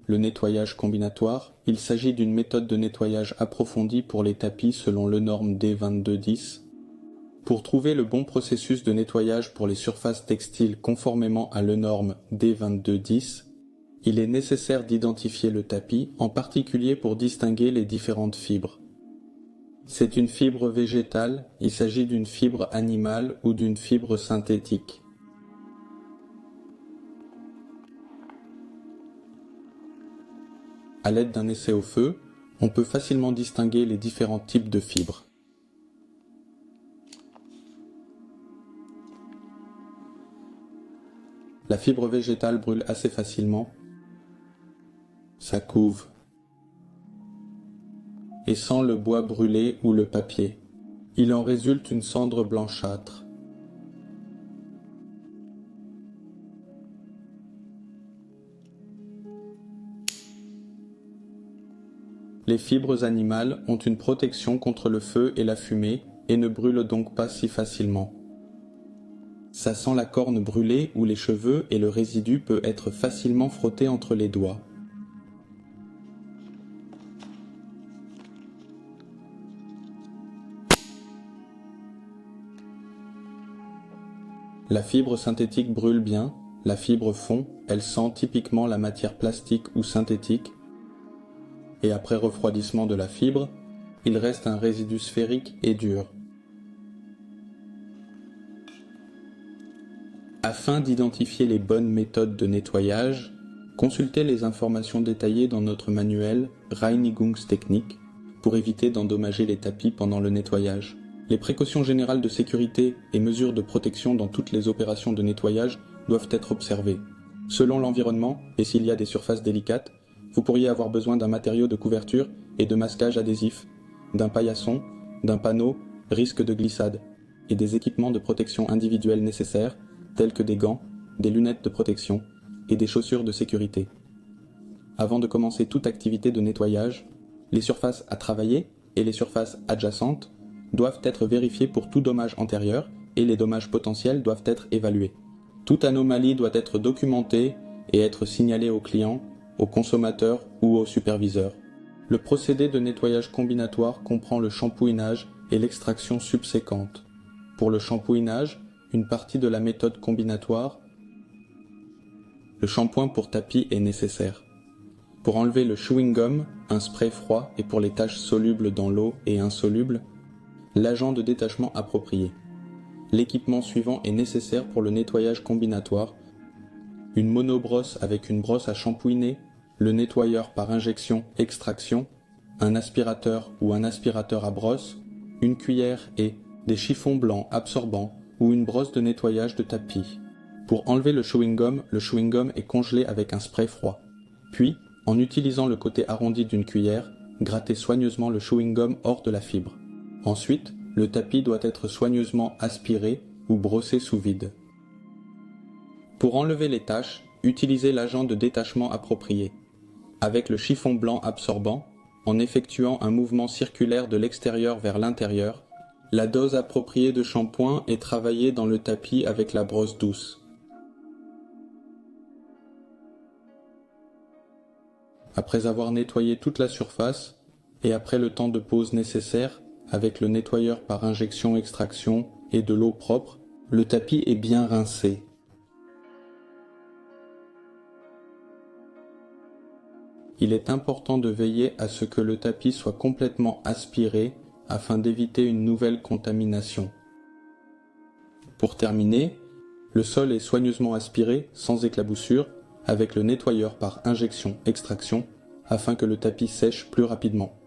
le nettoyage combinatoire. Il s'agit d'une méthode de nettoyage approfondie pour les tapis selon le norme D2210. Pour trouver le bon processus de nettoyage pour les surfaces textiles conformément à la norme D2210, il est nécessaire d'identifier le tapis, en particulier pour distinguer les différentes fibres. C'est une fibre végétale, il s'agit d'une fibre animale ou d'une fibre synthétique. À l'aide d'un essai au feu, on peut facilement distinguer les différents types de fibres. La fibre végétale brûle assez facilement, ça couve, et sent le bois brûlé ou le papier. Il en résulte une cendre blanchâtre. Les fibres animales ont une protection contre le feu et la fumée et ne brûlent donc pas si facilement. Ça sent la corne brûlée ou les cheveux et le résidu peut être facilement frotté entre les doigts. La fibre synthétique brûle bien, la fibre fond, elle sent typiquement la matière plastique ou synthétique, et après refroidissement de la fibre, il reste un résidu sphérique et dur. Afin d'identifier les bonnes méthodes de nettoyage, consultez les informations détaillées dans notre manuel Reinigungstechnik pour éviter d'endommager les tapis pendant le nettoyage. Les précautions générales de sécurité et mesures de protection dans toutes les opérations de nettoyage doivent être observées. Selon l'environnement et s'il y a des surfaces délicates, vous pourriez avoir besoin d'un matériau de couverture et de masquage adhésif, d'un paillasson, d'un panneau, risque de glissade, et des équipements de protection individuels nécessaires, tels que des gants, des lunettes de protection et des chaussures de sécurité. Avant de commencer toute activité de nettoyage, les surfaces à travailler et les surfaces adjacentes doivent être vérifiées pour tout dommage antérieur et les dommages potentiels doivent être évalués. Toute anomalie doit être documentée et être signalée au client, au consommateur ou au superviseur. Le procédé de nettoyage combinatoire comprend le shampooinage et l'extraction subséquente. Pour le shampooinage, une partie de la méthode combinatoire, le shampoing pour tapis est nécessaire. Pour enlever le chewing-gum, un spray froid et pour les taches solubles dans l'eau et insolubles, l'agent de détachement approprié. L'équipement suivant est nécessaire pour le nettoyage combinatoire. Une monobrosse avec une brosse à shampouiner, le nettoyeur par injection-extraction, un aspirateur ou un aspirateur à brosse, une cuillère et des chiffons blancs absorbants ou une brosse de nettoyage de tapis. Pour enlever le chewing-gum est congelé avec un spray froid. Puis, en utilisant le côté arrondi d'une cuillère, grattez soigneusement le chewing-gum hors de la fibre. Ensuite, le tapis doit être soigneusement aspiré ou brossé sous vide. Pour enlever les taches, utilisez l'agent de détachement approprié. Avec le chiffon blanc absorbant, en effectuant un mouvement circulaire de l'extérieur vers l'intérieur, la dose appropriée de shampoing est travaillée dans le tapis avec la brosse douce. Après avoir nettoyé toute la surface, et après le temps de pause nécessaire, avec le nettoyeur par injection-extraction et de l'eau propre, le tapis est bien rincé. Il est important de veiller à ce que le tapis soit complètement aspiré afin d'éviter une nouvelle contamination. Pour terminer, le sol est soigneusement aspiré, sans éclaboussure, avec le nettoyeur par injection-extraction, afin que le tapis sèche plus rapidement.